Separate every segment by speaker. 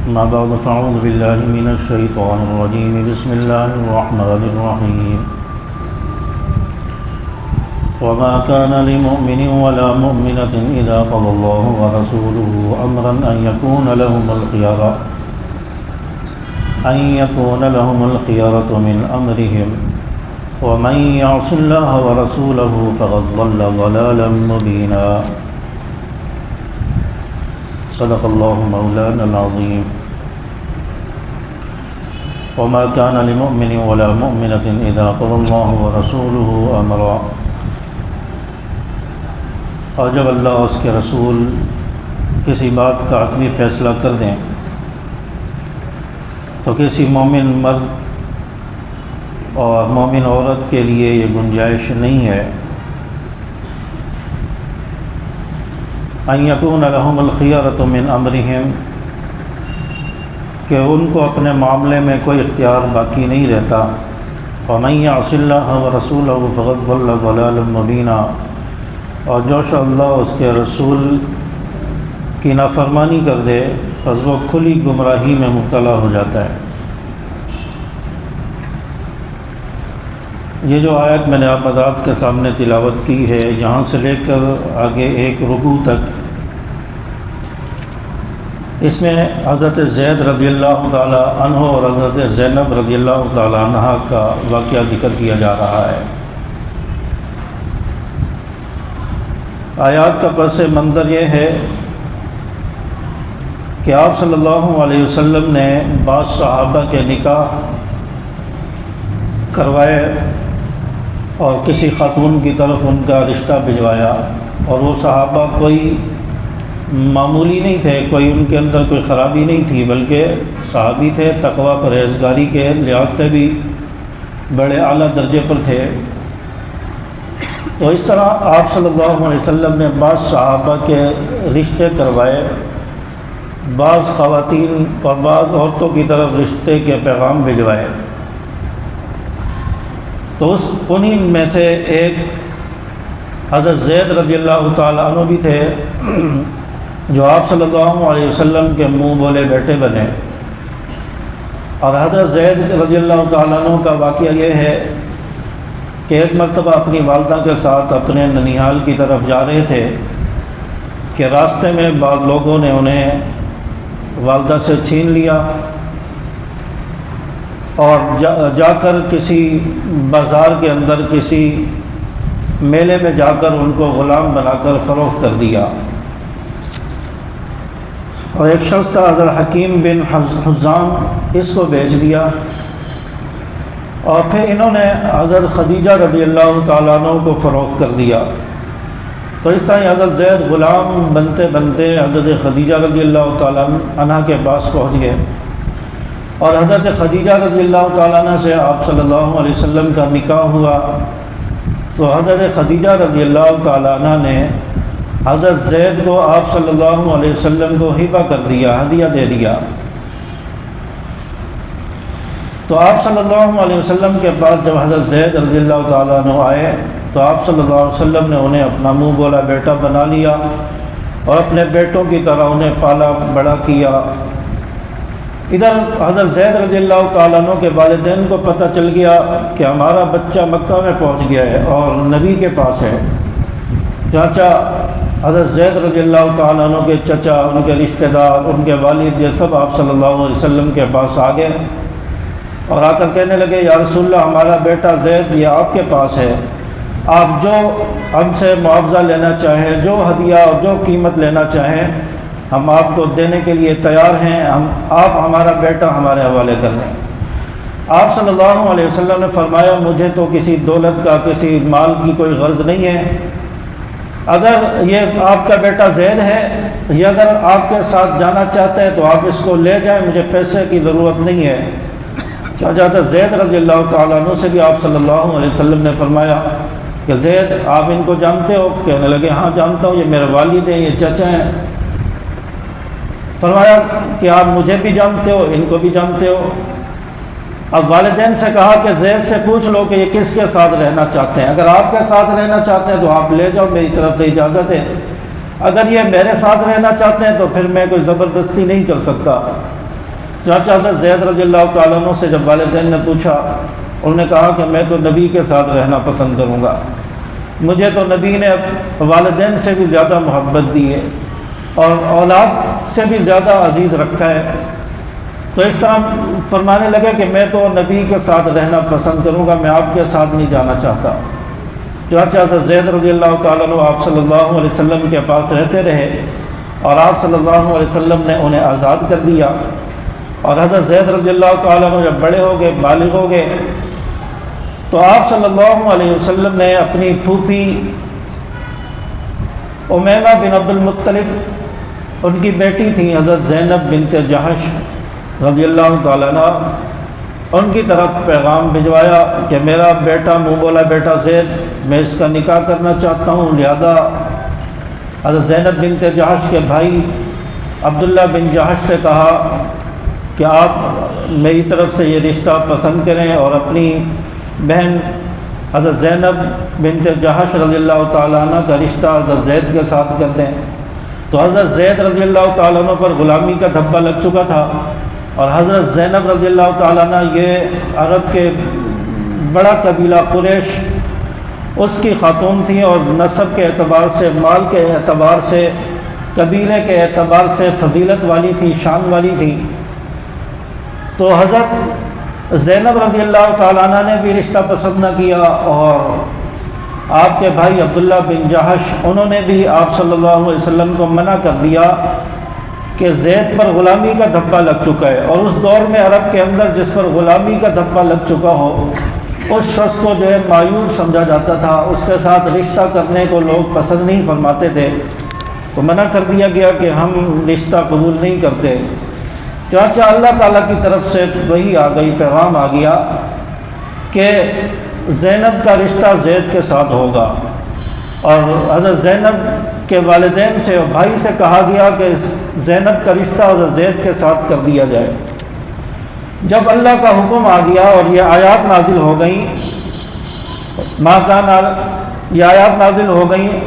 Speaker 1: ما بعد فأعوذ بالله من الشيطان الرجيم بسم الله الرحمن الرحيم وما كان لمؤمن ولا مؤمنة إذا قضى الله ورسوله أمرا أن يكون لهم الخيرة من أمرهم ومن يعص الله ورسوله فقد ضل ضلالا مبينا صدق الله مولانا العظيم وما كان لمؤمن ولا مؤمنة إذا قضى الله ورسوله أمرا اور جب اللہ اور اس کے رسول کسی بات کا حتمی فیصلہ کر دیں تو کسی مومن مرد اور مومن عورت کے لیے یہ گنجائش نہیں ہے ان یکون لہم الخیرۃ من امرہم کہ ان کو اپنے معاملے میں کوئی اختیار باقی نہیں رہتا ومن یعص اللہ ورسولہ فقد ضل ضلالا مبینا اور جو شخص اللہ اس کے رسول کی نافرمانی کر دے پس وہ کھلی گمراہی میں مبتلا ہو جاتا ہے۔ یہ جو آیت میں نے آپ حضرات کے سامنے تلاوت کی ہے یہاں سے لے کر آگے ایک رکوع تک اس میں حضرت زید رضی اللہ تعالی عنہ اور حضرت زینب رضی اللہ تعالی عنہ کا واقعہ ذکر کیا جا رہا ہے۔ آیات کا پس منظر یہ ہے کہ آپ صلی اللہ علیہ وسلم نے بعض صحابہ کے نکاح کروائے اور کسی خاتون کی طرف ان کا رشتہ بھجوایا اور وہ صحابہ کوئی معمولی نہیں تھے، کوئی ان کے اندر کوئی خرابی نہیں تھی بلکہ صحابی تھے، تقوی پرہیزگاری کے لحاظ سے بھی بڑے اعلیٰ درجے پر تھے۔ تو اس طرح آپ صلی اللہ علیہ وسلم نے بعض صحابہ کے رشتے کروائے، بعض خواتین اور بعض عورتوں کی طرف رشتے کے پیغام بھجوائے۔ تو انہی میں سے ایک حضرت زید رضی اللہ تعالیٰ عنہ بھی تھے جو آپ صلی اللہ علیہ وسلم کے منہ بولے بیٹے بنے۔ اور حضرت زید رضی اللہ تعالیٰ عنہ کا واقعہ یہ ہے کہ ایک مرتبہ اپنی والدہ کے ساتھ اپنے ننیھال کی طرف جا رہے تھے کہ راستے میں بعض لوگوں نے انہیں والدہ سے چھین لیا اور جا کر کسی بازار کے اندر کسی میلے میں جا کر ان کو غلام بنا کر فروخت کر دیا۔ اور ایک شخص تھا حضرت حکیم بن حزام، اس کو بیچ دیا اور پھر انہوں نے حضرت خدیجہ رضی اللہ تعالیٰ عنہ کو فروخت کر دیا۔ تو اس طرح حضرت زید غلام بنتے بنتے حضرت خدیجہ رضی اللہ تعالیٰ عنہ کے پاس پہنچ گئے اور حضرت خدیجہ رضی اللہ تعالیٰ عنہ سے آپ صلی اللہ علیہ وسلم کا نکاح ہوا۔ تو حضرت خدیجہ رضی اللہ تعالیٰ عنہ نے حضرت زید کو آپ صلی اللہ علیہ وسلم کو ہبہ کر دیا، ہدیہ دے دیا۔ تو آپ صلی اللہ علیہ وسلم کے پاس جب حضرت زید رضی اللہ تعالیٰ عنہ آئے تو آپ صلی اللہ علیہ وسلم نے انہیں اپنا منہ بولا بیٹا بنا لیا اور اپنے بیٹوں کی طرح انہیں پالا بڑا کیا۔ ادھر حضرت زید رضی اللہ تعالیٰ عنہ کے والدین کو پتہ چل گیا کہ ہمارا بچہ مکہ میں پہنچ گیا ہے اور نبی کے پاس ہے۔ چاچا حضرت زید رضی اللہ تعالیٰ عنہ کے چچا، ان کے رشتہ دار، ان کے والد، یہ سب آپ صلی اللہ علیہ وسلم کے پاس آ گئے اور آ کر کہنے لگے یا رسول اللہ ہمارا بیٹا زید یہ آپ کے پاس ہے، آپ جو ہم سے معاوضہ لینا چاہیں، جو ہدیہ اور جو قیمت لینا چاہیں ہم آپ کو دینے کے لیے تیار ہیں، آپ ہمارا بیٹا ہمارے حوالے کر دیں۔ آپ صلی اللہ علیہ وسلم نے فرمایا مجھے تو کسی دولت کا کسی مال کی کوئی غرض نہیں ہے، اگر یہ آپ کا بیٹا زید ہے یہ اگر آپ کے ساتھ جانا چاہتے ہیں تو آپ اس کو لے جائیں، مجھے پیسے کی ضرورت نہیں ہے۔ حضرت زید رضی اللہ تعالیٰ عنہ سے بھی آپ صلی اللہ علیہ وسلم نے فرمایا کہ زید آپ ان کو جانتے ہو؟ کہنے لگے ہاں جانتا ہوں، یہ میرے والد ہیں، یہ چچا ہیں۔ فرمایا کہ آپ مجھے بھی جانتے ہو، ان کو بھی جانتے ہو؟ اب والدین سے کہا کہ زید سے پوچھ لو کہ یہ کس کے ساتھ رہنا چاہتے ہیں، اگر آپ کے ساتھ رہنا چاہتے ہیں تو آپ لے جاؤ، میری طرف سے اجازت ہے، اگر یہ میرے ساتھ رہنا چاہتے ہیں تو پھر میں کوئی زبردستی نہیں کر سکتا۔ چاچا حضرت زید رضی اللہ تعالیٰ عنہ سے جب والدین نے پوچھا، انہوں نے کہا کہ میں تو نبی کے ساتھ رہنا پسند کروں گا، مجھے تو نبی نے والدین سے بھی زیادہ محبت دی ہے اور اولاد سے بھی زیادہ عزیز رکھا ہے۔ تو اس طرح فرمانے لگے کہ میں تو نبی کے ساتھ رہنا پسند کروں گا، میں آپ کے ساتھ نہیں جانا چاہتا۔ چاچا حضرت زید رضی اللہ تعالیٰ عنہ آپ صلی اللہ علیہ وسلم کے پاس رہتے رہے اور آپ صلی اللہ علیہ وسلم نے انہیں آزاد کر دیا، اور حضرت زید رضی اللہ تعالیٰ عنہ جب بڑے ہو گئے، بالغ ہو گئے، تو آپ صلی اللہ علیہ وسلم نے اپنی پھوپھی امیمہ بن عبد المطلب، ان کی بیٹی تھی حضرت زینب بنت جہش رضی اللہ تعالیٰ عنہ، ان کی طرف پیغام بھجوایا کہ میرا بیٹا منہ بولا بیٹا زید، میں اس کا نکاح کرنا چاہتا ہوں، لہذا حضرت زینب بنت جہش کے بھائی عبداللہ بن جہش سے کہا کہ آپ میری طرف سے یہ رشتہ پسند کریں اور اپنی بہن حضرت زینب بنت جہش رضی اللہ تعالیٰ عنہ کا رشتہ حضرت زید کے ساتھ کر دیں۔ تو حضرت زید رضی اللہ تعالیٰ عنہ پر غلامی کا دھبا لگ چکا تھا، اور حضرت زینب رضی اللہ تعالیٰ عنہ یہ عرب کے بڑا قبیلہ قریش اس کی خاتون تھیں، اور نسب کے اعتبار سے، مال کے اعتبار سے، قبیلے کے اعتبار سے فضیلت والی تھی، شان والی تھی۔ تو حضرت زینب رضی اللہ تعالیٰ عنہ نے بھی رشتہ پسند نہ کیا، اور آپ کے بھائی عبداللہ بن جہش انہوں نے بھی آپ صلی اللہ علیہ وسلم کو منع کر دیا کہ زید پر غلامی کا دھبا لگ چکا ہے، اور اس دور میں عرب کے اندر جس پر غلامی کا دھبا لگ چکا ہو اس شخص کو جو ہے مایوب سمجھا جاتا تھا، اس کے ساتھ رشتہ کرنے کو لوگ پسند نہیں فرماتے تھے، تو منع کر دیا گیا کہ ہم رشتہ قبول نہیں کرتے۔ چاچا اللہ تعالیٰ کی طرف سے وہی آ گئی، پیغام آ گیا کہ زینب کا رشتہ زید کے ساتھ ہوگا، اور حضرت زینب کے والدین سے اور بھائی سے کہا گیا کہ زینب کا رشتہ حضرت زید کے ساتھ کر دیا جائے۔ جب اللہ کا حکم آ گیا اور یہ آیات نازل ہو گئیں، یہ آیات نازل ہو گئیں،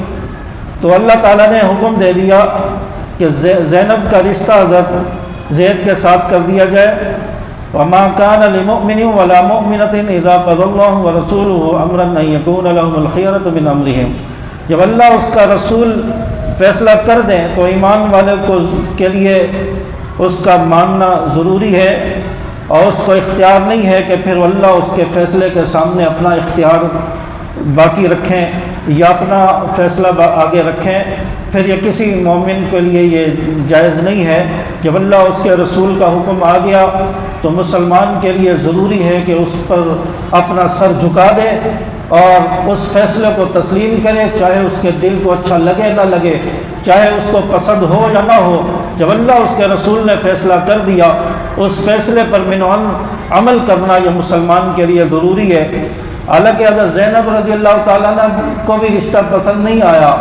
Speaker 1: تو اللہ تعالیٰ نے حکم دے دیا کہ زینب کا رشتہ حضرت زید کے ساتھ کر دیا جائے۔ وما كان لمؤمن ولا مؤمنة اذا قضى الله ورسوله امرا ان يكون لهم الخيرة من امرهم، جب اللہ اس کا رسول فیصلہ کر دیں تو ایمان والے کے لیے اس کا ماننا ضروری ہے، اور اس کو اختیار نہیں ہے کہ پھر اللہ اس کے فیصلے کے سامنے اپنا اختیار باقی رکھیں یا اپنا فیصلہ آگے رکھیں۔ پھر یہ کسی مومن کے لیے یہ جائز نہیں ہے۔ جب اللہ اس کے رسول کا حکم آ گیا تو مسلمان کے لیے ضروری ہے کہ اس پر اپنا سر جھکا دے اور اس فیصلے کو تسلیم کرے، چاہے اس کے دل کو اچھا لگے نہ لگے، چاہے اس کو پسند ہو یا نہ ہو۔ جب اللہ اس کے رسول نے فیصلہ کر دیا، اس فیصلے پر منوان عمل کرنا یہ مسلمان کے لیے ضروری ہے۔ حالانکہ حضرت زینب رضی اللہ تعالیٰ عنہ کو بھی رشتہ پسند نہیں آیا،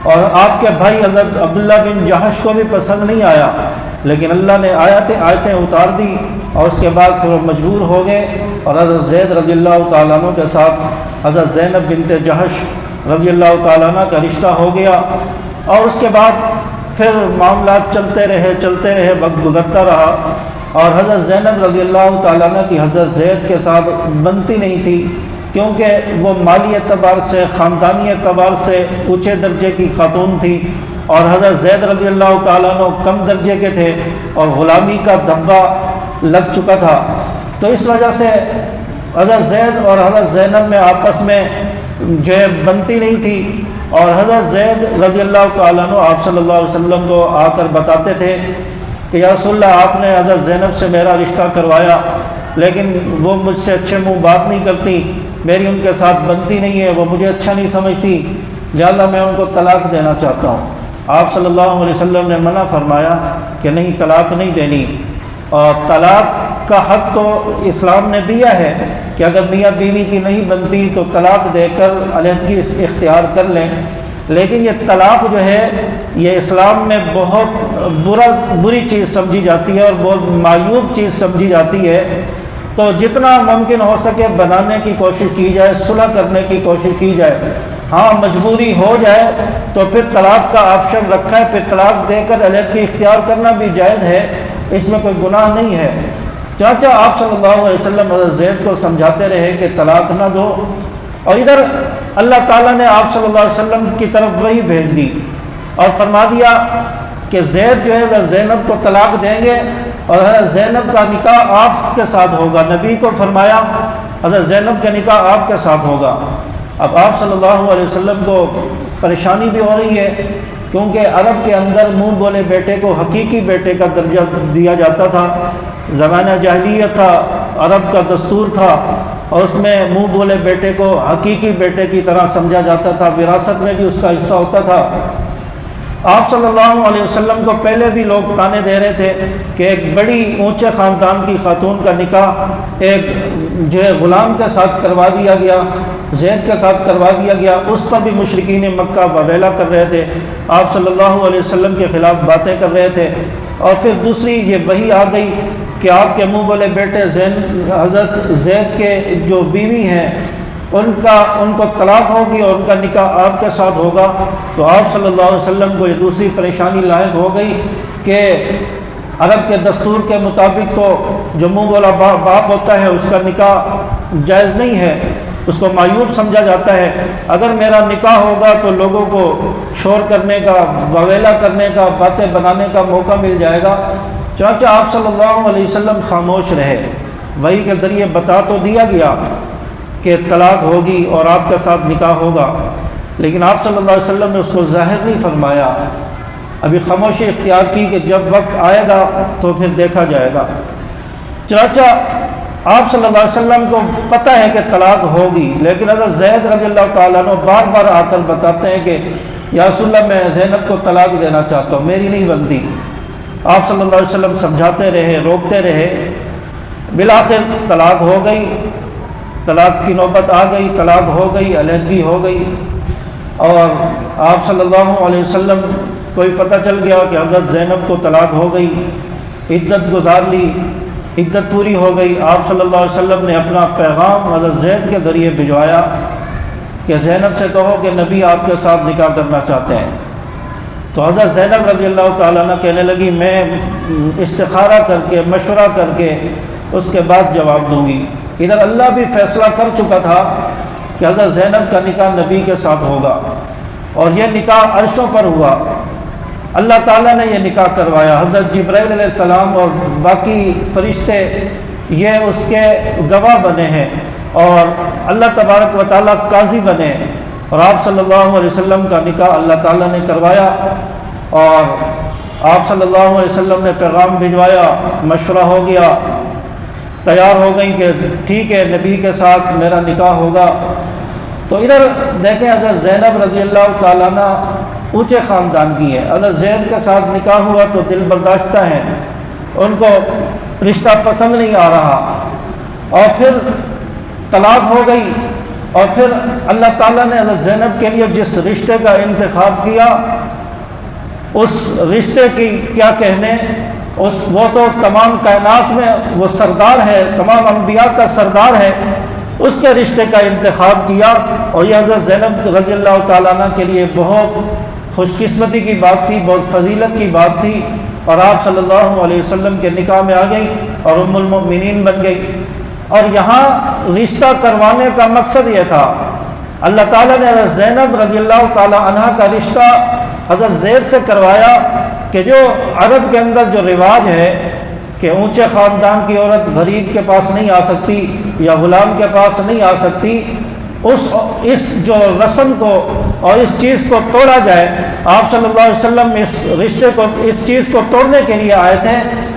Speaker 1: اور آپ کے بھائی حضرت عبداللہ بن جہش کو بھی پسند نہیں آیا، لیکن اللہ نے آیتیں اتار دی، اور اس کے بعد پھر وہ مجبور ہو گئے، اور حضرت زید رضی اللہ تعالیٰ عنہ کے ساتھ حضرت زینب بنت جہش رضی اللہ تعالیٰ عنہ کا رشتہ ہو گیا۔ اور اس کے بعد پھر معاملات چلتے رہے، وقت گزرتا رہا، اور حضرت زینب رضی اللہ تعالیٰ عنہ کی حضرت زید کے ساتھ بنتی نہیں تھی، کیونکہ وہ مالی اعتبار سے، خاندانی اعتبار سے اونچے درجے کی خاتون تھی، اور حضرت زید رضی اللہ تعالیٰ عنہ کم درجے کے تھے، اور غلامی کا دھبا لگ چکا تھا۔ تو اس وجہ سے حضرت زید اور حضرت زینب میں آپس میں جو ہے بنتی نہیں تھی، اور حضرت زید رضی اللہ تعالیٰ عنہ آپ صلی اللہ علیہ وسلم کو آ کر بتاتے تھے کہ یا رسول اللہ، آپ نے حضرت زینب سے میرا رشتہ کروایا، لیکن وہ مجھ سے اچھے منہ بات نہیں کرتی، میری ان کے ساتھ بنتی نہیں ہے، وہ مجھے اچھا نہیں سمجھتی، لہذا میں ان کو طلاق دینا چاہتا ہوں۔ آپ صلی اللہ علیہ وسلم نے منع فرمایا کہ نہیں، طلاق نہیں دینی، اور طلاق کا حق تو اسلام نے دیا ہے کہ اگر میاں بیوی کی نہیں بنتی تو طلاق دے کر علیحدگی اختیار کر لیں، لیکن یہ طلاق جو ہے یہ اسلام میں بہت بری چیز سمجھی جاتی ہے اور بہت معیوب چیز سمجھی جاتی ہے۔ تو جتنا ممکن ہو سکے بنانے کی کوشش کی جائے، صلح کرنے کی کوشش کی جائے۔ ہاں مجبوری ہو جائے تو پھر طلاق کا آپشن رکھا ہے، پھر طلاق دے کر علیحدگی اختیار کرنا بھی جائز ہے، اس میں کوئی گناہ نہیں ہے۔ چاچا آپ صلی اللہ علیہ وسلم حضرت زید کو سمجھاتے رہے کہ طلاق نہ دو، اور ادھر اللہ تعالیٰ نے آپ صلی اللہ علیہ وسلم کی طرف وحی بھیج دی اور فرما دیا کہ زید جو ہے حضرت زینب کو طلاق دیں گے اور حضرت زینب کا نکاح آپ کے ساتھ ہوگا۔ نبی کو فرمایا حضرت زینب کا نکاح آپ کے ساتھ ہوگا۔ اب آپ صلی اللہ علیہ وسلم کو پریشانی بھی ہو رہی ہے، کیونکہ عرب کے اندر منہ بولے بیٹے کو حقیقی بیٹے کا درجہ دیا جاتا تھا۔ زمانہ جاہلیت تھا، عرب کا دستور تھا، اور اس میں منہ بولے بیٹے کو حقیقی بیٹے کی طرح سمجھا جاتا تھا، وراثت میں بھی اس کا حصہ ہوتا تھا۔ آپ صلی اللہ علیہ وسلم کو پہلے بھی لوگ تانے دے رہے تھے کہ ایک بڑی اونچے خاندان کی خاتون کا نکاح ایک جو ہے غلام کے ساتھ کروا دیا گیا، زید کے ساتھ کروا دیا گیا، اس پر بھی مشرکین مکہ وبیلا کر رہے تھے، آپ صلی اللہ علیہ وسلم کے خلاف باتیں کر رہے تھے۔ اور پھر دوسری یہ وحی آ گئی کہ آپ کے منہ بولے بیٹے حضرت زید کے جو بیوی ہیں ان کو طلاق ہوگی اور ان کا نکاح آپ کے ساتھ ہوگا۔ تو آپ صلی اللہ علیہ وسلم کو یہ دوسری پریشانی لاحق ہو گئی کہ عرب کے دستور کے مطابق تو جو منہ بولا باپ ہوتا ہے اس کا نکاح جائز نہیں ہے، اس کو معیوب سمجھا جاتا ہے۔ اگر میرا نکاح ہوگا تو لوگوں کو شور کرنے کا، وویلا کرنے کا، باتیں بنانے کا موقع مل جائے گا۔ چنانچہ آپ صلی اللہ علیہ وسلم خاموش رہے۔ وحی کے ذریعے بتا تو دیا گیا کہ طلاق ہوگی اور آپ کے ساتھ نکاح ہوگا، لیکن آپ صلی اللہ علیہ وسلم نے اس کو ظاہر نہیں فرمایا، ابھی خاموشی اختیار کی کہ جب وقت آئے گا تو پھر دیکھا جائے گا۔ چنانچہ آپ صلی اللہ علیہ وسلم کو پتہ ہے کہ طلاق ہوگی، لیکن حضرت زید رضی اللہ تعالیٰ عنہ بار بار آ کر بتاتے ہیں کہ یا رسول اللہ میں زینب کو طلاق دینا چاہتا ہوں، میری نہیں بنتی۔ آپ صلی اللہ علیہ وسلم سمجھاتے رہے، روکتے رہے، بالآخر طلاق ہو گئی، طلاق کی نوبت آ گئی، طلاق ہو گئی، علیحدگی ہو گئی، اور آپ صلی اللہ علیہ وسلم کو پتہ چل گیا کہ حضرت زینب کو طلاق ہو گئی، عدت گزار لی، عدت پوری ہو گئی۔ آپ صلی اللہ علیہ وسلم نے اپنا پیغام حضرت زید کے ذریعے بھجوایا کہ زینب سے کہو کہ نبی آپ کے ساتھ نکاح کرنا چاہتے ہیں۔ تو حضرت زینب رضی اللہ تعالیٰ عنہ کہنے لگی میں استخارہ کر کے، مشورہ کر کے اس کے بعد جواب دوں گی۔ ادھر اللہ بھی فیصلہ کر چکا تھا کہ حضرت زینب کا نکاح نبی کے ساتھ ہوگا، اور یہ نکاح عرشوں پر ہوا، اللہ تعالیٰ نے یہ نکاح کروایا۔ حضرت جبرائیل علیہ السلام اور باقی فرشتے یہ اس کے گواہ بنے ہیں، اور اللہ تبارک و تعالیٰ قاضی بنے، اور آپ صلی اللہ علیہ وسلم کا نکاح اللہ تعالیٰ نے کروایا، اور آپ صلی اللہ علیہ وسلم نے پیغام بھجوایا، مشورہ ہو گیا، تیار ہو گئی کہ ٹھیک ہے نبی کے ساتھ میرا نکاح ہوگا۔ تو ادھر دیکھیں حضرت زینب رضی اللہ تعالیٰ عنہ اونچے خاندان کی ہے، حضرت زید کے ساتھ نکاح ہوا تو دل برداشتہ ہیں، ان کو رشتہ پسند نہیں آ رہا، اور پھر طلاق ہو گئی، اور پھر اللہ تعالیٰ نے حضرت زینب کے لیے جس رشتے کا انتخاب کیا اس رشتے کی کیا کہنے، وہ تو تمام کائنات میں وہ سردار ہے، تمام انبیاء کا سردار ہے، اس کے رشتے کا انتخاب کیا، اور یہ حضرت زینب رضی اللہ تعالیٰ عنہ کے لیے بہت خوش قسمتی کی بات تھی، بہت فضیلت کی بات تھی، اور آپ صلی اللہ علیہ وسلم کے نکاح میں آ گئی اور ام المؤمنین بن گئی۔ اور یہاں رشتہ کروانے کا مقصد یہ تھا، اللہ تعالیٰ نے حضرت زینب رضی اللہ تعالیٰ عنہ کا رشتہ حضرت زید سے کروایا کہ جو عرب کے اندر جو رواج ہے کہ اونچے خاندان کی عورت غریب کے پاس نہیں آ سکتی یا غلام کے پاس نہیں آ سکتی، اس جو رسم کو اور اس چیز کو توڑا جائے، آپ صلی اللہ علیہ وسلم اس رشتے کو، اس چیز کو توڑنے کے لیے آئے تھے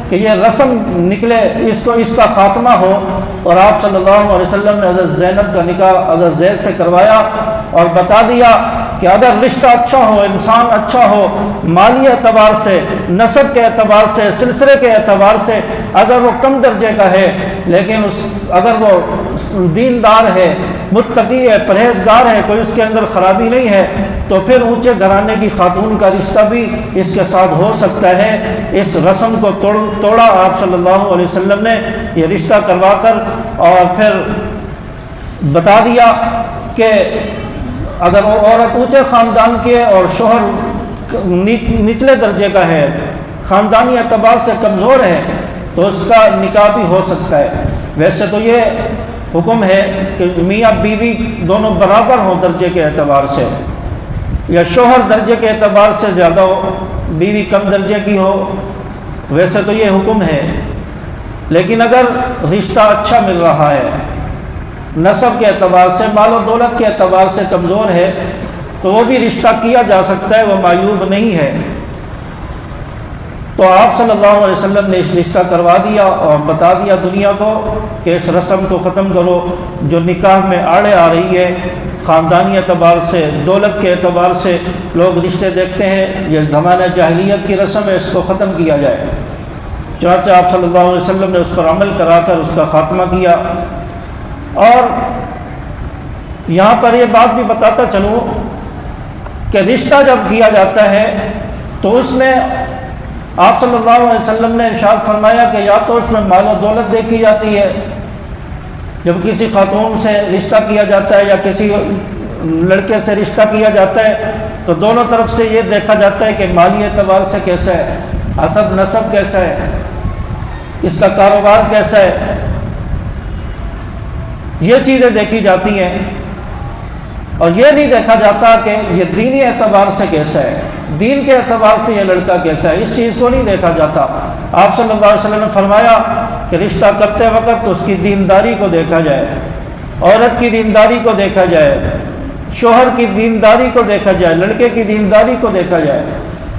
Speaker 1: کہ یہ رسم نکلے، اس کا خاتمہ ہو، اور آپ صلی اللہ علیہ وسلم نے حضرت زینب کا نکاح حضرت زید سے کروایا، اور بتا دیا کہ اگر رشتہ اچھا ہو، انسان اچھا ہو، مالی اعتبار سے، نسب کے اعتبار سے، سلسلے کے اعتبار سے اگر وہ کم درجے کا ہے، لیکن اگر وہ دیندار ہے، متقی ہے، پرہیزگار ہے، کوئی اس کے اندر خرابی نہیں ہے، تو پھر اونچے گھرانے کی خاتون کا رشتہ بھی اس کے ساتھ ہو سکتا ہے۔ اس رسم کو توڑا آپ صلی اللہ علیہ وسلم نے، یہ رشتہ کروا کر، اور پھر بتا دیا کہ اگر وہ عورت اونچے خاندان کی ہے اور شوہر نچلے درجے کا ہے، خاندانی اعتبار سے کمزور ہے، تو اس کا نکاح بھی ہو سکتا ہے۔ ویسے تو یہ حکم ہے کہ میاں بیوی دونوں برابر ہوں درجے کے اعتبار سے، یا شوہر درجے کے اعتبار سے زیادہ ہو، بیوی کم درجے کی ہو، ویسے تو یہ حکم ہے۔ لیکن اگر رشتہ اچھا مل رہا ہے، نسب کے اعتبار سے، مال و دولت کے اعتبار سے کمزور ہے، تو وہ بھی رشتہ کیا جا سکتا ہے، وہ معیوب نہیں ہے۔ تو آپ صلی اللہ علیہ وسلم نے اس رشتہ کروا دیا اور بتا دیا دنیا کو کہ اس رسم کو ختم کرو جو نکاح میں آڑے آ رہی ہے۔ خاندانی اعتبار سے، دولت کے اعتبار سے لوگ رشتے دیکھتے ہیں، یہ زمانہ جاہلیت کی رسم ہے، اس کو ختم کیا جائے۔ چنانچہ آپ صلی اللہ علیہ وسلم نے اس پر عمل کرا کر اس کا خاتمہ کیا۔ اور یہاں پر یہ بات بھی بتاتا چلوں کہ رشتہ جب کیا جاتا ہے تو اس میں آپ صلی اللہ علیہ وسلم نے ارشاد فرمایا کہ یا تو اس میں مال و دولت دیکھی جاتی ہے، جب کسی خاتون سے رشتہ کیا جاتا ہے یا کسی لڑکے سے رشتہ کیا جاتا ہے تو دونوں طرف سے یہ دیکھا جاتا ہے کہ مالی اعتبار سے کیسا ہے، حسب نسب کیسا ہے، اس کا کاروبار کیسا ہے، یہ چیزیں دیکھی جاتی ہیں۔ اور یہ نہیں دیکھا جاتا کہ یہ دینی اعتبار سے کیسا ہے، دین کے اعتبار سے یہ لڑکا کیسا ہے، اس چیز کو نہیں دیکھا جاتا۔ آپ صلی اللہ علیہ وسلم نے فرمایا کہ رشتہ کرتے وقت اس کی دینداری کو دیکھا جائے، عورت کی دینداری کو دیکھا جائے، شوہر کی دینداری کو دیکھا جائے، لڑکے کی دینداری کو دیکھا جائے،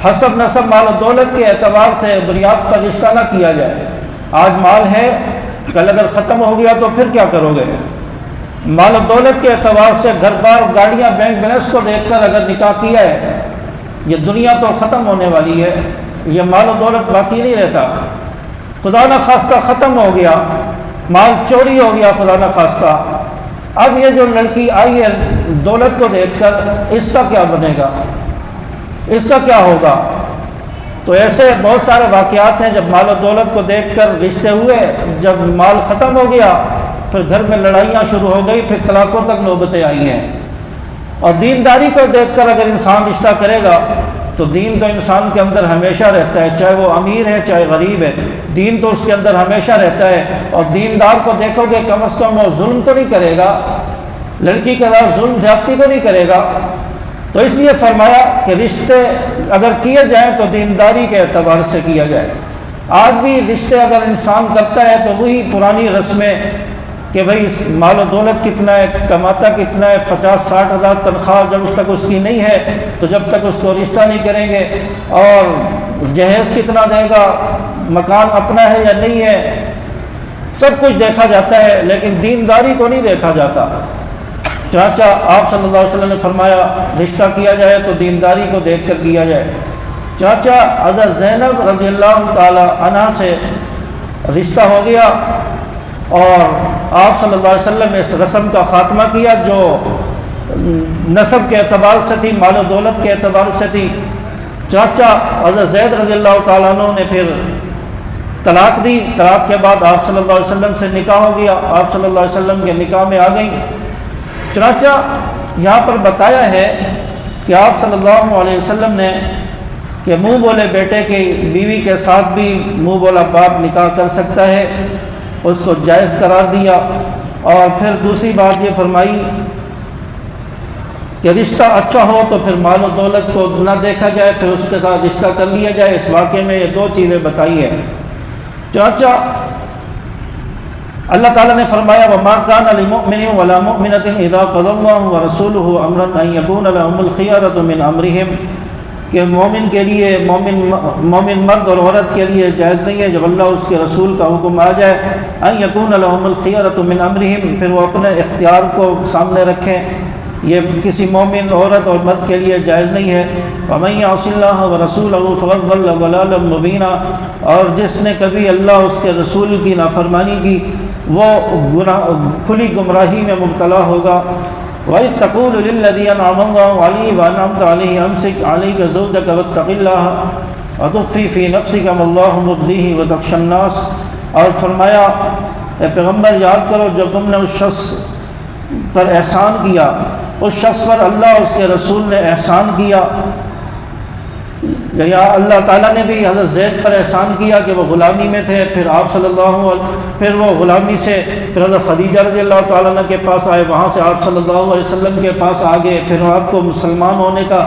Speaker 1: حسب نسب مال و دولت کے اعتبار سے بنیاد پر رشتہ نہ کیا جائے۔ آج مال ہے، کل اگر ختم ہو گیا تو پھر کیا کرو گے؟ مال و دولت کے اعتبار سے گھر بار گاڑیاں بینک بیلنس کو دیکھ کر اگر نکاح کیا ہے، یہ دنیا تو ختم ہونے والی ہے، یہ مال و دولت باقی نہیں رہتا۔ خدا نہ خواستہ ختم ہو گیا، مال چوری ہو گیا خدا نہ خواستہ، اب یہ جو لڑکی آئی ہے دولت کو دیکھ کر، اس کا کیا بنے گا، اس کا کیا ہوگا؟ تو ایسے بہت سارے واقعات ہیں جب مال و دولت کو دیکھ کر رشتے ہوئے، جب مال ختم ہو گیا پھر گھر میں لڑائیاں شروع ہو گئی، پھر طلاقوں تک نوبتیں آئی ہیں۔ اور دینداری کو دیکھ کر اگر انسان رشتہ کرے گا تو دین تو انسان کے اندر ہمیشہ رہتا ہے، چاہے وہ امیر ہے چاہے غریب ہے، دین تو اس کے اندر ہمیشہ رہتا ہے۔ اور دیندار کو دیکھو گے کم از کم وہ ظلم تو نہیں کرے گا، لڑکی کے ساتھ ظلم زیادتی تو نہیں کرے گا۔ تو اس لیے فرمایا کہ رشتے اگر کیے جائیں تو دینداری کے اعتبار سے کیا جائے۔ آج بھی رشتے اگر انسان کرتا ہے تو وہی پرانی رسمیں کہ بھئی مال و دولت کتنا ہے، کماتا کتنا ہے، 50-60 ہزار تنخواہ جب اس تک اس کی نہیں ہے تو جب تک اس کو رشتہ نہیں کریں گے، اور جہیز کتنا دے گا، مکان اپنا ہے یا نہیں ہے، سب کچھ دیکھا جاتا ہے لیکن دینداری کو نہیں دیکھا جاتا۔ چنانچہ آپ صلی اللہ علیہ وسلم نے فرمایا رشتہ کیا جائے تو دینداری کو دیکھ کر کیا جائے۔ چنانچہ حضرت زینب رضی اللہ تعالی عنہ سے رشتہ ہو گیا اور آپ صلی اللہ علیہ وسلم نے اس رسم کا خاتمہ کیا جو نسب کے اعتبار سے تھی، مال و دولت کے اعتبار سے تھی۔ چنانچہ حضرت زید رضی اللہ تعالیٰ عنہ نے پھر طلاق دی، طلاق کے بعد آپ صلی اللہ علیہ وسلم سے نکاح ہو گیا، آپ صلی اللہ علیہ وسلم کے نکاح میں آ گئی۔ چنانچہ یہاں پر بتایا ہے کہ آپ صلی اللہ علیہ وسلم نے کہ منہ بولے بیٹے کی بیوی کے ساتھ بھی منہ بولا باپ نکاح کر سکتا ہے، اس کو جائز قرار دیا۔ اور پھر دوسری بات یہ فرمائی کہ رشتہ اچھا ہو تو پھر مال و دولت کو نہ دیکھا جائے، پھر اس کے ساتھ رشتہ کر لیا جائے۔ اس واقعے میں یہ دو چیزیں بتائی ہیں۔ چنانچہ اللہ تعالیٰ نے فرمایا وَمَا كَانَ لِمُؤْمِنٍ وَلَا مُؤْمِنَةٍ إِذَا قَضَى اللَّهُ وَرَسُولُهُ أَمْرًا أَن يَكُونَ لَهُمُ الْخِيَرَةُ مِنْ أَمْرِهِمْ کہ مومن کے لیے مومن مرد اور عورت کے لیے جائز نہیں ہے جب اللہ اس کے رسول کا حکم آ جائے ان یکون لهم الخیرۃ من امرهم، پھر وہ اپنے اختیار کو سامنے رکھیں، یہ کسی مومن عورت اور مرد کے لیے جائز نہیں ہے۔ ومن یعص اللہ ورسولہ فقد ضل ضلالا مبینا، اور جس نے کبھی اللہ اس کے رسول کی نافرمانی کی وہ کھلی گمراہی میں مبتلا ہوگا۔ وَإِذْ تَقُولُ لِلَّذِي أَنْعَمَ اللَّهُ عَلَيْهِ وَأَنْعَمْتَ عَلَيْهِ أَمْسِكْ عَلَيْكَ زَوْجَكَ وَاتَّقِ اللَّهَ وَتُخْفِي فِي نَفْسِكَ مَا اللَّهُ مُبْدِيهِ وَتَخْشَى النَّاسَ، اور فرمایا اے پیغمبر یاد کرو جب تم نے اس شخص پر احسان کیا، اس شخص پر اللہ اس کے رسول نے احسان کیا، یا اللہ تعالیٰ نے بھی حضرت زید پر احسان کیا کہ وہ غلامی میں تھے، پھر آپ صلی اللہ علیہ پھر وہ غلامی سے پھر حضرت خدیجہ رضی اللہ تعالیٰ عنہ کے پاس آئے، وہاں سے آپ صلی اللہ علیہ وسلم کے پاس آ گئے، پھر آپ کو مسلمان ہونے کا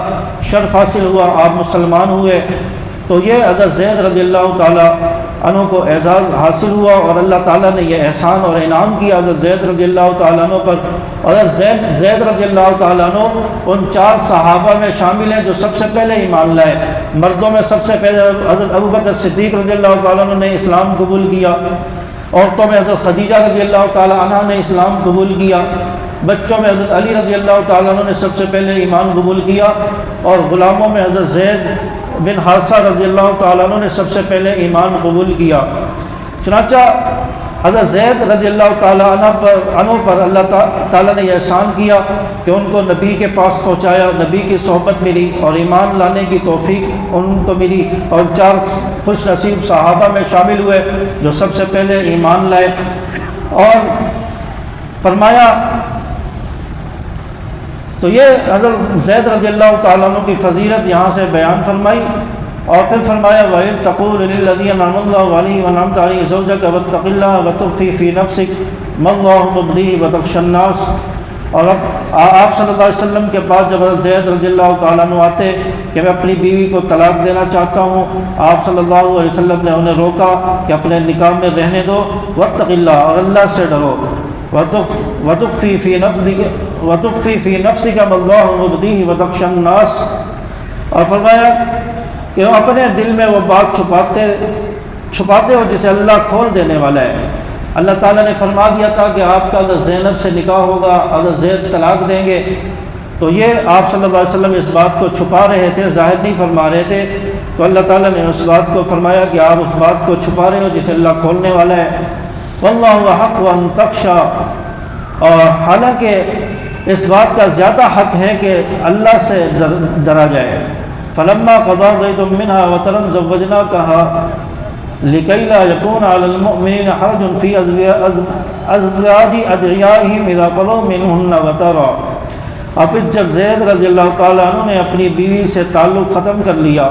Speaker 1: شرف حاصل ہوا، آپ مسلمان ہوئے۔ تو یہ حضرت زید رضی اللہ تعالیٰ عنہ کو اعزاز حاصل ہوا، اور اللہ تعالیٰ نے یہ احسان اور انعام کیا حضرت زید رضی اللہ تعالیٰ عنہ پر۔ اور زید رضی اللہ تعالیٰ عنہ ان 4 صحابہ میں شامل ہیں جو سب سے پہلے ایمان لائے۔ مردوں میں سب سے پہلے حضرت ابوبکر صدیق رضی اللہ تعالیٰ عنہ نے اسلام قبول کیا، عورتوں میں حضرت خدیجہ رضی اللہ تعالیٰ عنہ نے اسلام قبول کیا، بچوں میں حضرت علی رضی اللہ تعالیٰ عنہ نے سب سے پہلے ایمان قبول کیا، اور غلاموں میں حضرت زید بن حارثہ رضی اللہ تعالیٰ عنہ نے سب سے پہلے ایمان قبول کیا۔ چنانچہ حضرت زید رضی اللہ تعالیٰ عنہ پر اللہ تعالیٰ نے یہ احسان کیا کہ ان کو نبی کے پاس پہنچایا، نبی کی صحبت ملی اور ایمان لانے کی توفیق ان کو ملی، اور 4 خوش نصیب صحابہ میں شامل ہوئے جو سب سے پہلے ایمان لائے۔ اور فرمایا تو یہ حضرت زید رضی اللہ تعالیٰ عنہ کی فضیلت یہاں سے بیان فرمائی، اور پھر فرمایا وَإِذْ تَقُولُ لِلَّذِي أَنْعَمَ اللَّهُ عَلَيْهِ وَأَنْعَمْتَ عَلَيْهِ زَوْجَكَ وَاتَّقِ اللَّهَ وَتُخْفِي فِي نَفْسِكَ مَا اللَّهُ مُبْدِيهِ وَتَخْشَى النَّاسَ۔ اور اب آپ صلی اللہ علیہ وسلم کے بعد جب حضرت زید رضی اللہ تعالیٰ عنہ آتے کہ میں اپنی بیوی کو طلاق دینا چاہتا ہوں، آپ صلی اللہ علیہ وسلم نے انہیں روکا کہ اپنے نکاح میں رہنے دو، وَاتَّقِ اللَّهَ، اور اللہ سے ڈرو، وَتُخْفِي فِي نَفْسِكَ مَا اللَّهُ مُبْدِيهِ وَتَخْشَى النَّاسَ۔ اور فرمایا کہ اپنے دل میں وہ بات چھپاتے ہو جسے اللہ کھول دینے والا ہے۔ اللہ تعالیٰ نے فرما دیا تھا کہ آپ کا حضرت زینب سے نکاح ہوگا، حضرت زید طلاق دیں گے، تو یہ آپ صلی اللہ علیہ وسلم اس بات کو چھپا رہے تھے، ظاہر نہیں فرما رہے تھے، تو اللہ تعالیٰ نے اس بات کو فرمایا کہ آپ اس بات کو چھپا رہے ہو جسے اللہ کھولنے والا ہے۔ واللہ احق ان تخشى، اور حالانکہ اس بات کا زیادہ حق ہے کہ اللہ سے ڈرا جائے۔ فلما قضى زيد منها وطرا زوجناكها لكي لا يكون على المؤمنين حرج في ازواج ادعيائهم اذا قضوا منهن وطرا۔ اب جب زید رضی اللہ تعالیٰ عنہ نے اپنی بیوی سے تعلق ختم کر لیا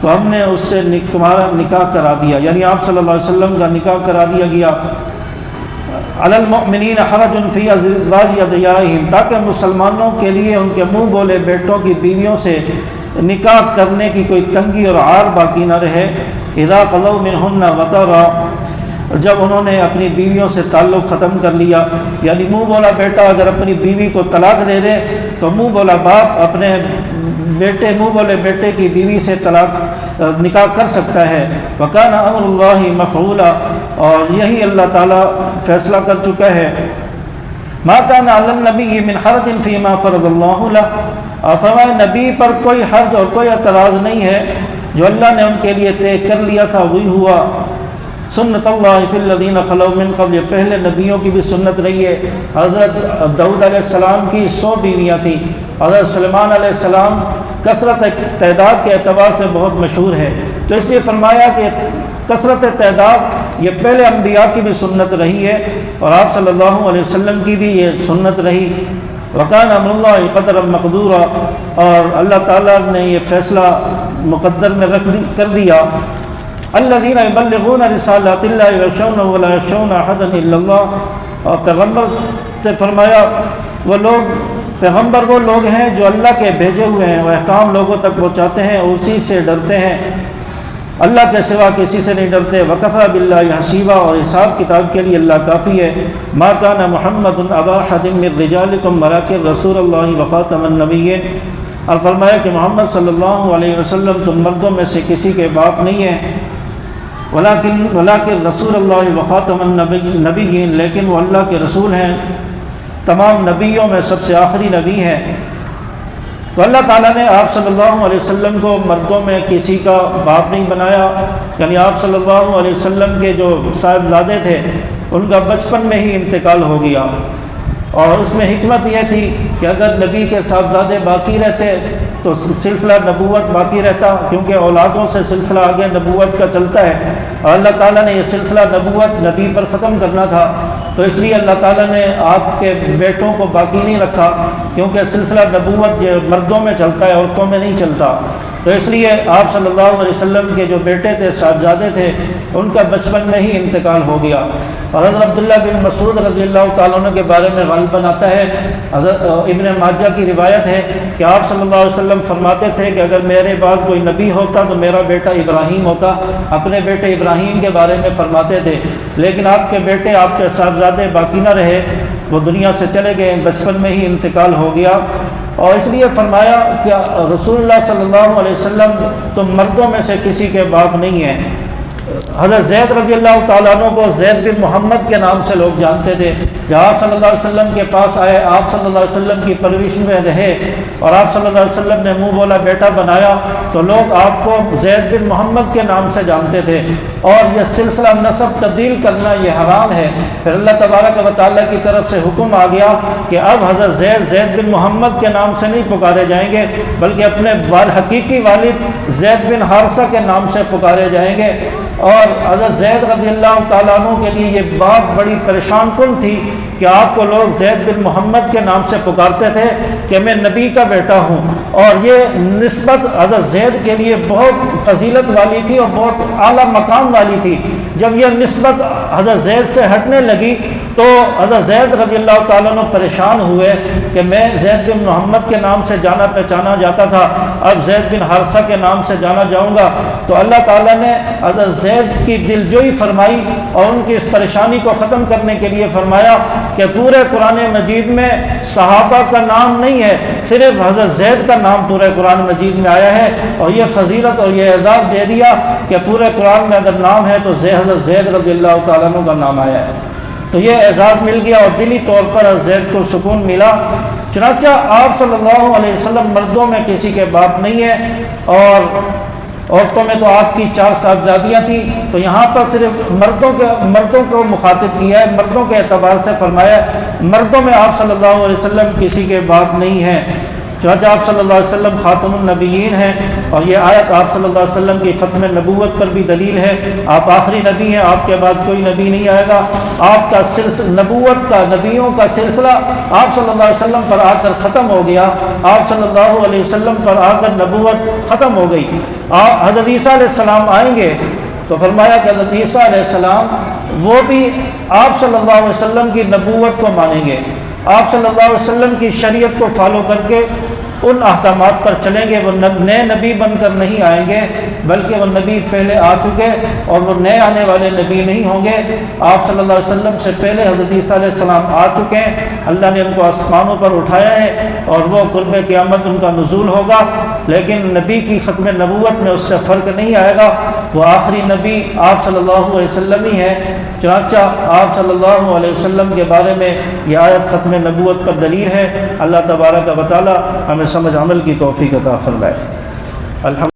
Speaker 1: تو ہم نے اس سے تمہارا نکاح کرا دیا، یعنی آپ صلی اللہ علیہ وسلم کا نکاح کرا دیا گیا۔ علی المؤمنین حرج فی ازواج ادعیائہم، تاکہ مسلمانوں کے لیے ان کے منہ بولے بیٹوں کی بیویوں سے نکاح کرنے کی کوئی تنگی اور عار باقی نہ رہے۔ اذا قضوا منہن وطرا، جب انہوں نے اپنی بیویوں سے تعلق ختم کر لیا، یعنی منہ بولا بیٹا اگر اپنی بیوی کو طلاق دے دے تو منہ بولا باپ اپنے منہ بولے بیٹے کی بیوی سے طلاق نکاح کر سکتا ہے۔ وکان امر اللہ مفعولا، اور یہی اللہ تعالیٰ فیصلہ کر چکا ہے۔ ما کان علی النبی من حرج فیما فرض اللہ لہ، اور فرمایا نبی پر کوئی حرج اور کوئی اعتراض نہیں ہے، جو اللہ نے ان کے لیے طے کر لیا تھا وہی ہوا۔ سنت اللہ فی الذین خلو من قبل، یہ پہلے نبیوں کی بھی سنت رہی ہے۔ حضرت داؤد علیہ السلام کی 100 بیویاں تھیں، حضرت سلیمان علیہ السلام کثرت تعداد کے اعتبار سے بہت مشہور ہے، تو اس لیے فرمایا کہ کثرت تعداد یہ پہلے انبیاء کی بھی سنت رہی ہے، اور آپ صلی اللہ علیہ وسلم کی بھی یہ سنت رہی۔ وکان امر اللہ قدرا مقدورا، اور اللہ تعالیٰ نے یہ فیصلہ مقدر میں کر دیا۔ الذین یبلغون رسالات اللہ ویخشون ولا یخشون احدا الا اللہ، اور پیغمبر سے فرمایا وہ لوگ، پیغمبر وہ لوگ ہیں جو اللہ کے بھیجے ہوئے ہیں، وہ احکام لوگوں تک پہنچاتے ہیں، اسی سے ڈرتے ہیں، اللہ کے سوا کسی سے نہیں ڈرتے۔ وکفیٰ باللہ حسیبا، اور حساب کتاب کے لیے اللہ کافی ہے۔ ما کان محمد ابا احد من رجالکم ولکن رسول اللہ وخاتم النبیین، اور فرمایا کہ محمد صلی اللہ علیہ وسلم تم مردوں میں سے کسی کے باپ نہیں ہیں، ولیکن رسول اللہ وخاتم النبیین، لیکن وہ اللہ کے رسول ہیں، تمام نبیوں میں سب سے آخری نبی ہیں۔ تو اللہ تعالیٰ نے آپ صلی اللہ علیہ وسلم کو مردوں میں کسی کا باپ نہیں بنایا، یعنی آپ صلی اللہ علیہ وسلم کے جو صاحبزادے تھے ان کا بچپن میں ہی انتقال ہو گیا، اور اس میں حکمت یہ تھی کہ اگر نبی کے صاحبزادے باقی رہتے تو سلسلہ نبوت باقی رہتا، کیونکہ اولادوں سے سلسلہ آگے نبوت کا چلتا ہے، اور اللہ تعالیٰ نے یہ سلسلہ نبوت نبی پر ختم کرنا تھا، تو اس لیے اللہ تعالیٰ نے آپ کے بیٹوں کو باقی نہیں رکھا، کیونکہ سلسلہ نبوت جو مردوں میں چلتا ہے، عورتوں میں نہیں چلتا۔ تو اس لیے آپ صلی اللہ علیہ وسلم کے جو بیٹے تھے، صاحبزادے تھے، ان کا بچپن میں ہی انتقال ہو گیا۔ اور حضرت عبداللہ بن مسعود رضی اللہ تعالیٰ عنہ کے بارے میں غالباً آتا ہے، حضرت ابن ماجہ کی روایت ہے کہ آپ صلی اللہ علیہ وسلم فرماتے تھے کہ اگر میرے بعد کوئی نبی ہوتا تو میرا بیٹا ابراہیم ہوتا۔ اپنے بیٹے ابراہیم کے بارے میں فرماتے تھے، لیکن آپ کے بیٹے، آپ کے صاحبزادے باقی نہ رہے، وہ دنیا سے چلے گئے، بچپن میں ہی انتقال ہو گیا۔ اور اس لیے فرمایا کہ رسول اللہ صلی اللہ علیہ وسلم تو مردوں میں سے کسی کے باپ نہیں ہیں۔ حضرت زید رضی اللہ تعالیٰ عنہ کو زید بن محمد کے نام سے لوگ جانتے تھے۔ جب آپ صلی اللہ علیہ وسلم کے پاس آئے، آپ صلی اللہ علیہ وسلم کی پرورش میں رہے اور آپ صلی اللہ علیہ وسلم نے منہ بولا بیٹا بنایا، تو لوگ آپ کو زید بن محمد کے نام سے جانتے تھے، اور یہ سلسلہ نسب تبدیل کرنا یہ حرام ہے۔ پھر اللہ تبارک و تعالیٰ کی طرف سے حکم آ گیا کہ اب حضرت زید بن محمد کے نام سے نہیں پکارے جائیں گے، بلکہ اپنے حقیقی والد زید بن حارثہ کے نام سے پکارے جائیں گے۔ اور حضرت زید رضی اللہ تعالیٰ عنہ کے لیے یہ بات بڑی پریشان کن تھی کہ آپ کو لوگ زید بن محمد کے نام سے پکارتے تھے کہ میں نبی کا بیٹا ہوں، اور یہ نسبت حضرت زید کے لیے بہت فضیلت والی تھی اور بہت اعلیٰ مقام والی تھی۔ جب یہ نسبت حضرت زید سے ہٹنے لگی تو حضرت زید رضی اللہ تعالیٰ عنہ پریشان ہوئے کہ میں زید بن محمد کے نام سے جانا پہچانا جاتا تھا، اب زید بن حارثہ کے نام سے جانا جاؤں گا۔ تو اللہ تعالیٰ نے حضرت زید کی دلجوئی فرمائی اور ان کی اس پریشانی کو ختم کرنے کے لیے فرمایا کہ پورے قرآن مجید میں صحابہ کا نام نہیں ہے، صرف حضرت زید کا نام پورے قرآن مجید میں آیا ہے، اور یہ فضیلت اور یہ اعزاز دے دیا کہ پورے قرآن میں اگر نام ہے تو حضرت زید رضی اللہ تعالیٰ عنہ کا نام آیا ہے۔ تو یہ اعزاز مل گیا اور دلی طور پر حضرت زید کو سکون ملا۔ چنانچہ آپ صلی اللہ علیہ وسلم مردوں میں کسی کے باپ نہیں ہے، اور عورتوں میں تو آپ کی 4 صاحبزادیاں تھیں، تو یہاں پر صرف مردوں کو مخاطب کیا ہے، مردوں کے اعتبار سے فرمایا مردوں میں آپ صلی اللہ علیہ وسلم کسی کے باپ نہیں ہیں۔ چنانچہ آپ صلی اللہ علیہ وسلم خاتم النبیین ہیں، اور یہ آیت آپ صلی اللہ علیہ وسلم کی ختم نبوت پر بھی دلیل ہے۔ آپ آخری نبی ہیں، آپ کے بعد کوئی نبی نہیں آئے گا۔ آپ کا نبوت کا، نبیوں کا سلسلہ آپ صلی اللہ علیہ وسلم پر آ کر ختم ہو گیا، آپ صلی اللہ علیہ وسلم پر آ کر نبوت ختم ہو گئی۔ حضرت عیسیٰ علیہ السلام آئیں گے تو فرمایا کہ حضرت عیسیٰ علیہ السلام وہ بھی آپ صلی اللہ علیہ وسلم کی نبوت کو مانیں گے، آپ صلی اللہ علیہ وسلم کی شریعت کو فالو کر کے ان احکامات پر چلیں گے۔ وہ نئے نبی بن کر نہیں آئیں گے، بلکہ وہ نبی پہلے آ چکے اور وہ نئے آنے والے نبی نہیں ہوں گے۔ آپ صلی اللہ علیہ وسلم سے پہلے حضرت عیسیٰ علیہ السلام آ چکے ہیں، اللہ نے ان کو آسمانوں پر اٹھایا ہے، اور وہ قرب قیامت ان کا نزول ہوگا، لیکن نبی کی ختم نبوت میں اس سے فرق نہیں آئے گا۔ وہ آخری نبی آپ صلی اللہ علیہ وسلم ہی ہے۔ چنانچہ آپ صلی اللہ علیہ وسلم کے بارے میں یہ آیت ختم نبوت پر دلیل ہے۔ اللہ تبارک و تعالی ہمیں سمجھ عمل کی توفیق عطا فرمائے۔ الحمد